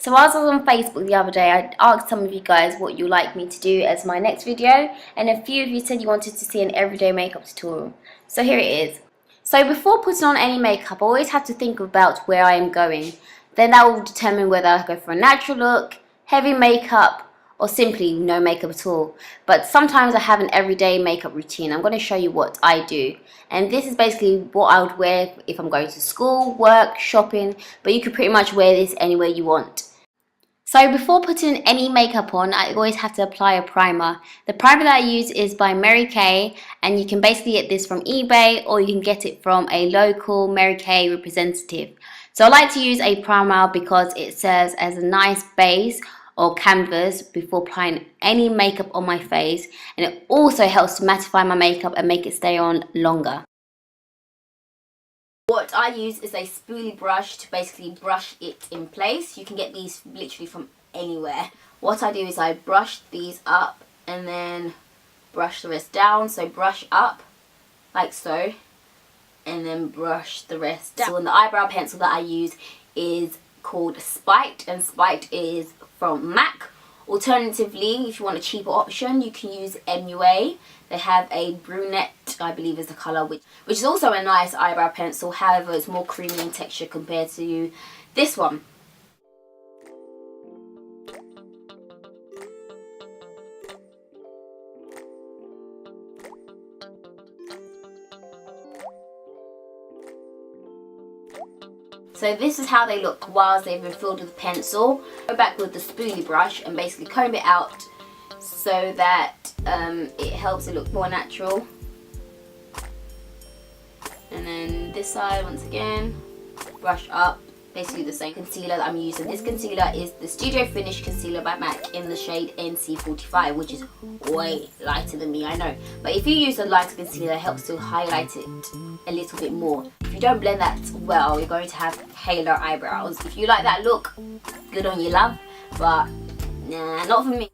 So as I was on Facebook the other day, I asked some of you guys what you'd like me to do as my next video, and a few of you said you wanted to see an everyday makeup tutorial. So here it is. So before putting on any makeup, I always have to think about where I am going. Then that will determine whether I go for a natural look, heavy makeup, or simply no makeup at all. But sometimes I have an everyday makeup routine. I'm going to show you what I do. And this is basically what I would wear if I'm going to school, work, shopping, but you could pretty much wear this anywhere you want. So before putting any makeup on, I always have to apply a primer. The primer that I use is by Mary Kay, and you can basically get this from eBay or you can get it from a local Mary Kay representative. So I like to use a primer because it serves as a nice base or canvas before applying any makeup on my face, and it also helps to mattify my makeup and make it stay on longer. What I use is a spoolie brush to basically brush it in place. You can get these literally from anywhere. What I do is I brush these up and then brush the rest down. So brush up like so and then brush the rest down. So the eyebrow pencil that I use is called Spiked, and Spiked is from MAC. Alternatively, if you want a cheaper option, you can use MUA. They have a brunette, I believe is the colour, which is also a nice eyebrow pencil. However, it's more creamy in texture compared to this one. So this is how they look whilst they've been filled with pencil. Go back with the spoolie brush and basically comb it out so that it helps it look more natural. And then this side, once again, brush up. Basically the same concealer that I'm using. This concealer is the Studio Finish Concealer by MAC in the shade NC45, which is way lighter than me, I know. But if you use a lighter concealer, it helps to highlight it a little bit more. If you don't blend that well, you're going to have halo eyebrows. If you like that look, good on you, love. But nah, not for me.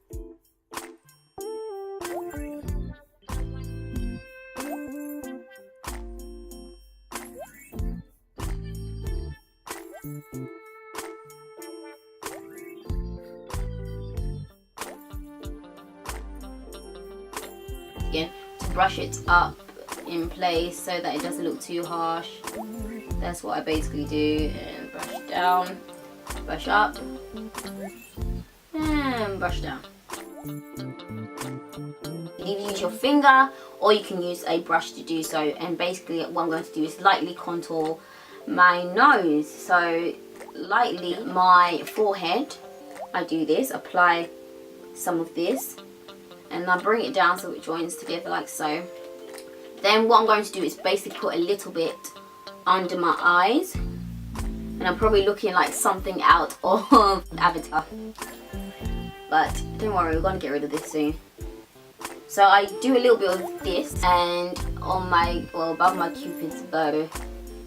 Again, to brush it up in place so that it doesn't look too harsh. That's what I basically do. And brush down, brush up, and brush down. You either use your finger or you can use a brush to do so. And basically what I'm going to do is lightly contour my nose. So lightly my forehead, I do this, apply some of this, and I bring it down so it joins together like so. Then what I'm going to do is basically put a little bit under my eyes, and I'm probably looking like something out of Avatar, but don't worry, we're going to get rid of this soon. So I do a little bit of this and on my, well, above my cupid's bow,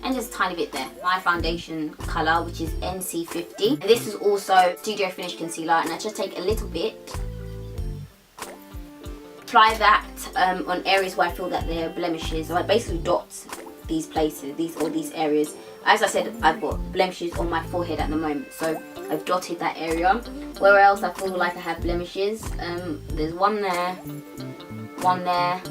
and just a tiny bit there. My foundation colour, which is NC50, and this is also Studio Finish Concealer, and I just take a little bit, apply that on areas where I feel that there are blemishes. So I basically dot these places, these areas. As I said, I've got blemishes on my forehead at the moment, so I've dotted that area. Where else I feel like I have blemishes, there's one there, and one there.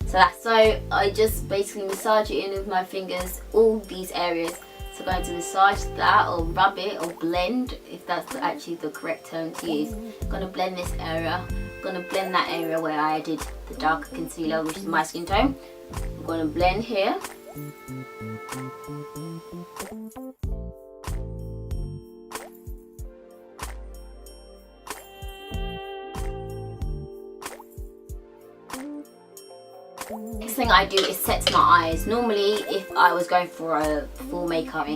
So I just basically massage it in with my fingers, all these areas. So I'm going to massage that, or rub it, or blend, if that's actually the correct term to use. I'm going to blend this area. I'm going to blend that area where I did the darker concealer, which is my skin tone. I'm going to blend here. Next thing I do is set my eyes. Normally, if I was going for a full makeup,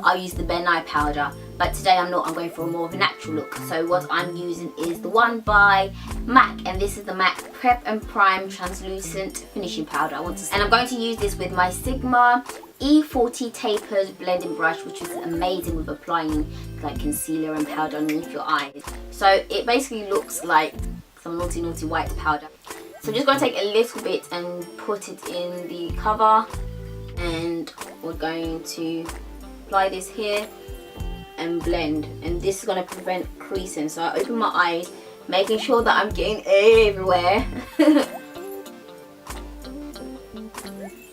I'll use the Ben Nye powder. But today I'm not, I'm going for more of a natural look. So what I'm using is the one by MAC, and this is the MAC Prep and Prime Translucent Finishing Powder. And I'm going to use this with my Sigma E40 Tapered Blending Brush, which is amazing with applying like concealer and powder underneath your eyes. So it basically looks like some naughty white powder. So I'm just going to take a little bit and put it in the cover, and we're going to apply this here and blend, and this is going to prevent creasing. So I open my eyes, making sure that I'm getting everywhere.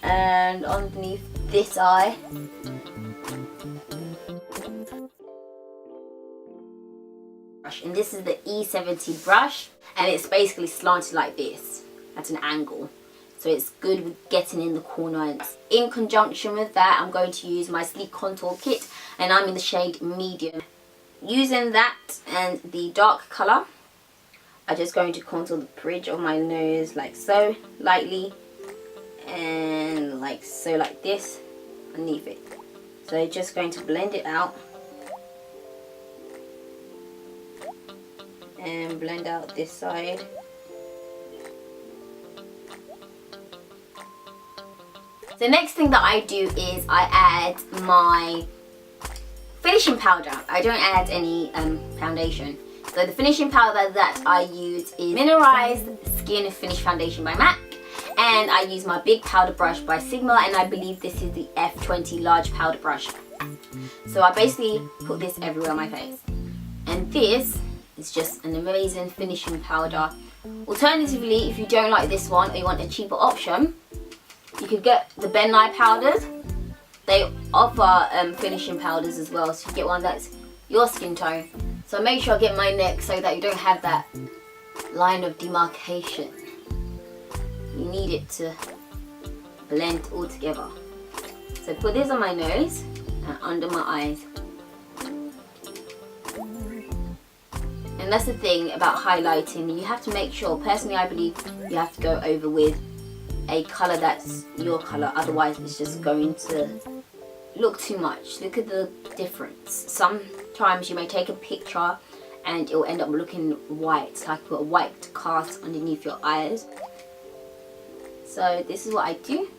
And underneath this eye. And this is the E70 brush, and it's basically slanted like this at an angle, so it's good with getting in the corners. In conjunction with that, I'm going to use my Sleek Contour Kit, and I'm in the shade medium. Using that and the dark colour, I'm just going to contour the bridge of my nose like so, lightly, and like so, like this, underneath it. So just going to blend it out and blend out this side. The next thing that I do is I add my finishing powder. I don't add any foundation. So the finishing powder that I use is Mineralized Skin Finish Foundation by MAC. And I use my big powder brush by Sigma, and I believe this is the F20 large powder brush. So I basically put this everywhere on my face. And this is just an amazing finishing powder. Alternatively, if you don't like this one or you want a cheaper option, you could get the Ben Nye powders. They offer finishing powders as well, so you get one that's your skin tone. So make sure I get my neck so that you don't have that line of demarcation. You need it to blend all together. So put this on my nose and under my eyes. And that's the thing about highlighting. You have to make sure, personally I believe, you have to go over with a colour that's your colour. Otherwise it's just going to look too much. Look at the difference. Sometimes you may take a picture and it will end up looking white, like put a white cast underneath your eyes. So this is what I do.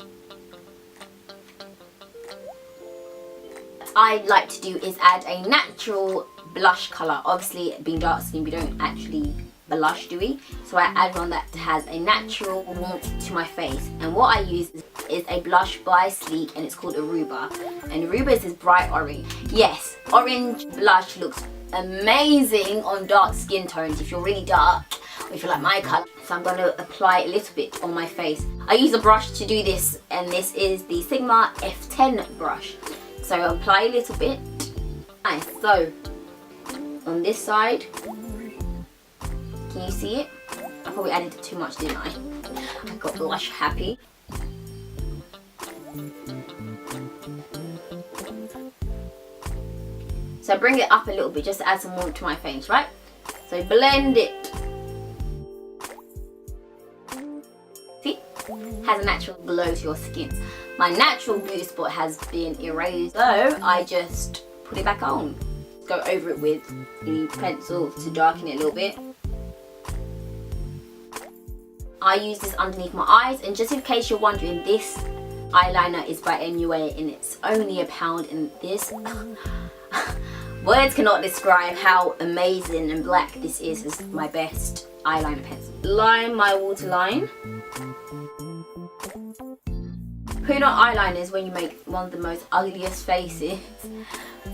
I like to do is add a natural blush colour. Obviously, being dark skinned, we don't actually blush, do we? So I add one that has a natural warmth to my face. And what I use is a blush by Sleek, and it's called Aruba. And Aruba is this bright orange. Yes, orange blush looks amazing on dark skin tones if you're really dark, or if you like my colour. So I'm going to apply a little bit on my face. I use a brush to do this, and this is the Sigma F10 brush. So I apply a little bit. Nice. So on this side, can you see it? I probably added too much, didn't I? I got blush happy. So bring it up a little bit just to add some warmth to my face, right? So blend it. See? Has a natural glow to your skin. My natural blue spot has been erased, so I just put it back on. Go over it with the pencil to darken it a little bit. I use this underneath my eyes, and just in case you're wondering, this eyeliner is by MUA and it's only £1, and this words cannot describe how amazing and black this is. This is my best eyeliner pencil. Line my waterline. Putting on eyeliners when you make one of the most ugliest faces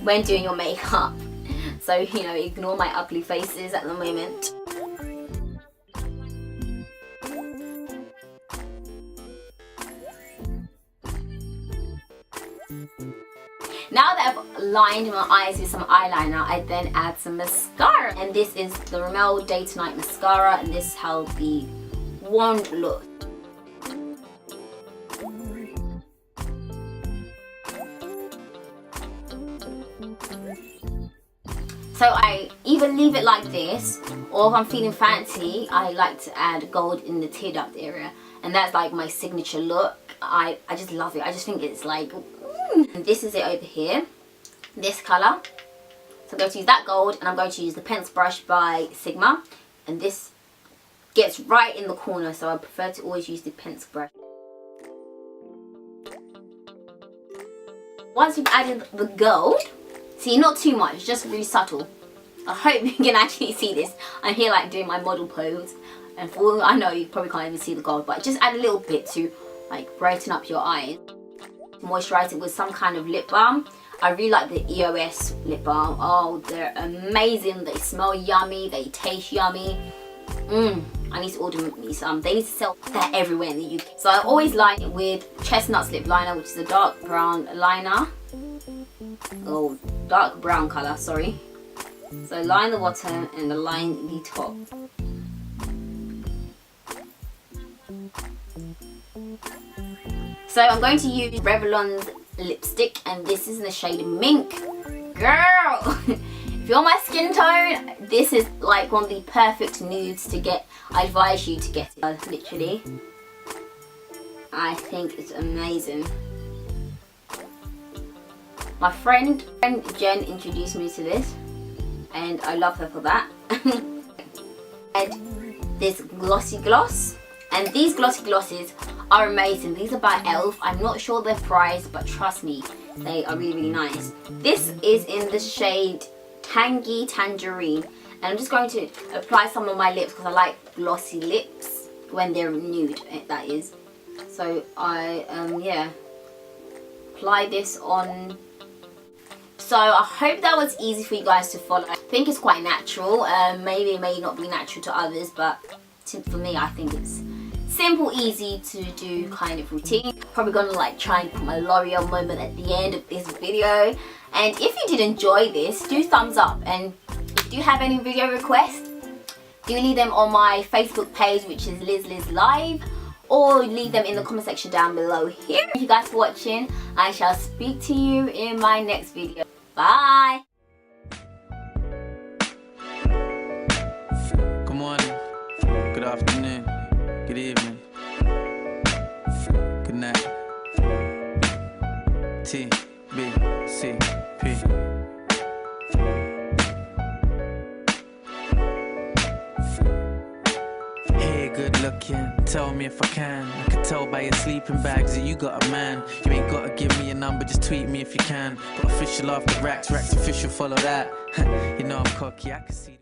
when doing your makeup. So, you know, ignore my ugly faces at the moment. Now that I've lined my eyes with some eyeliner, I then add some mascara. And this is the Rimmel Day to Night Mascara, and this is how the wand looks. So I either leave it like this, or if I'm feeling fancy, I like to add gold in the tear duct area. And that's like my signature look. I just love it. I just think it's like, And this is it over here, this colour. So I'm going to use that gold, and I'm going to use the pencil brush by Sigma. And this gets right in the corner, so I prefer to always use the pencil brush. Once you've added the gold, see, not too much, just really subtle. I hope you can actually see this. I'm here like doing my model pose, and for all I know, you probably can't even see the gold, but just add a little bit to like brighten up your eyes. Moisturize it with some kind of lip balm. I really like the EOS lip balm. Oh, they're amazing. They smell yummy. They taste yummy. I need to order me some. They need to sell that everywhere in the UK. So I always line it with Chestnuts lip liner, which is a dark brown liner. Oh, dark brown colour, sorry. So line the bottom and line the top. So I'm going to use Revlon's lipstick, and this is in the shade Mink. Girl! If you're my skin tone, this is like one of the perfect nudes to get. I advise you to get it, literally. I think it's amazing. My friend Jen introduced me to this, and I love her for that. And this glossy gloss, and these glossy glosses are amazing. These are by ELF. I'm not sure their price, but trust me, they are really, really nice. This is in the shade Tangy Tangerine, and I'm just going to apply some on my lips because I like glossy lips when they're nude, that is. So I yeah, apply this on. So I hope that was easy for you guys to follow. I think it's quite natural. Maybe it may not be natural to others, but for me, I think it's simple, easy to do kind of routine. Probably gonna like try and put my L'Oreal moment at the end of this video. And if you did enjoy this, do thumbs up. And if you have any video requests, do leave them on my Facebook page, which is Liz Live, or leave them in the comment section down below here. Thank you guys for watching. I shall speak to you in my next video. Bye. Good morning, good afternoon, good evening, good night. T, B, C, P. Hey, good looking, tell me if I can. I can tell by your sleeping bags that you got a man. You ain't gotta give me a number, just tweet me if you can. Got official after racks, racks official, follow that. You know I'm cocky, I can see.